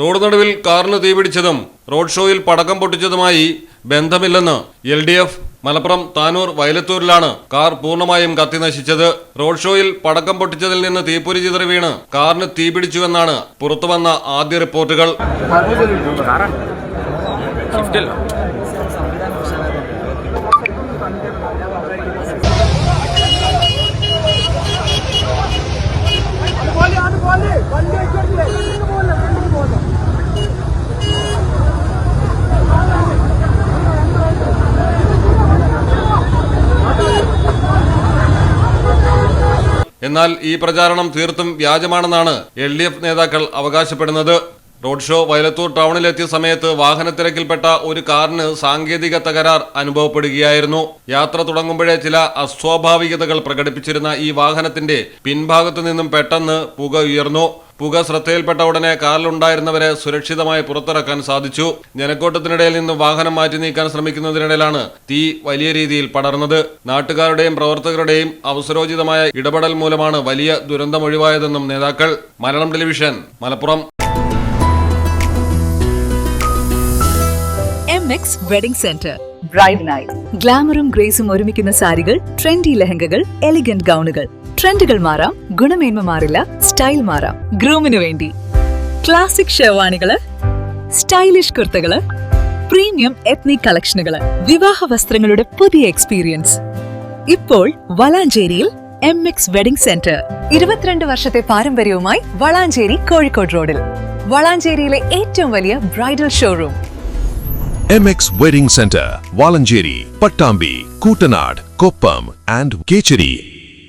Road നടുവിൽ കാറിന് തീപിടിച്ചതും road ഷോയിൽ പടക്കം പൊട്ടിച്ചതുമായി ബന്ധമില്ലെന്ന് LDF മലപ്പുറം താനൂർ വയലത്തൂരിലാണ് കാർ പൂർണ്ണമായും കത്തി നശിച്ചത്. റോഡ് ഷോയിൽ പടക്കം പൊട്ടിച്ചതിൽ നിന്ന് തീപ്പൊരി ചിതറി വീണ് കാറിന് തീപിടിച്ചുവെന്നാണ് പുറത്തുവന്ന ആദ്യ റിപ്പോർട്ടുകൾ. എന്നാൽ ഈ പ്രചാരണം തീർത്തും വ്യാജമാണെന്നാണ് LDF നേതാക്കൾ അവകാശപ്പെടുന്നത്. റോഡ് ഷോ വയലത്തൂർ ടൗണിലെത്തിയ സമയത്ത് വാഹനത്തിരക്കിൽപ്പെട്ട ഒരു കാറിന് സാങ്കേതിക തകരാർ അനുഭവപ്പെടുകയായിരുന്നു. യാത്ര തുടങ്ങുമ്പോഴേ ചില അസ്വാഭാവികതകൾ പ്രകടിപ്പിച്ചിരുന്ന ഈ വാഹനത്തിന്റെ പിൻഭാഗത്തു നിന്നും പെട്ടെന്ന് പുക ഉയർന്നു. പുക ശ്രദ്ധയിൽപ്പെട്ട ഉടനെ കാറിലുണ്ടായിരുന്നവരെ സുരക്ഷിതമായി പുറത്തിറക്കാൻ സാധിച്ചു. ജനക്കൂട്ടത്തിനിടയിൽ നിന്ന് വാഹനം മാറ്റി നീക്കാൻ ശ്രമിക്കുന്നതിനിടയിലാണ് തീ വലിയ രീതിയിൽ പടർന്നത്. നാട്ടുകാരുടെയും പ്രവർത്തകരുടെയും അവസരോചിതമായ ഇടപെടൽ മൂലമാണ് വലിയ ദുരന്തമൊഴിവായതെന്നും നേതാക്കൾ. Malayalam television, Malappuram. MX wedding centre bride night. ഗ്ലാമറും ഗ്രേസും ഒരുമിക്കുന്ന സാരികൾ, ട്രെൻഡി ലെഹങ്കകൾ, എലിഗന്റ് ഗൗണുകൾ. ട്രെൻഡുകൾ മാറാം, ഗുണമേന്മ മാറില്ല, സ്റ്റൈൽ മാറാം. ഗ്രൂമിനു വേണ്ടി ക്ലാസിക് ഷെർവാണികള്, സ്റ്റൈലിഷ് കുർത്തകള്, പ്രീമിയം എത്നിക് കളക്ഷനുകള്, വിവാഹ വസ്ത്രങ്ങളുടെ പുതിയ എക്സ്പീരിയൻസ് ഇപ്പോൾ വളാഞ്ചേരിയിൽ MX വെഡിംഗ് സെന്റർ. 22 വർഷത്തെ പാരമ്പര്യവുമായി വളാഞ്ചേരി കോഴിക്കോട് റോഡിൽ. വളാഞ്ചേരിയിലെ ഏറ്റവും വലിയ bridal showroom. MX Wedding Center, Valancheri, Pattambi, Kutanad, Koppam and Kecheri.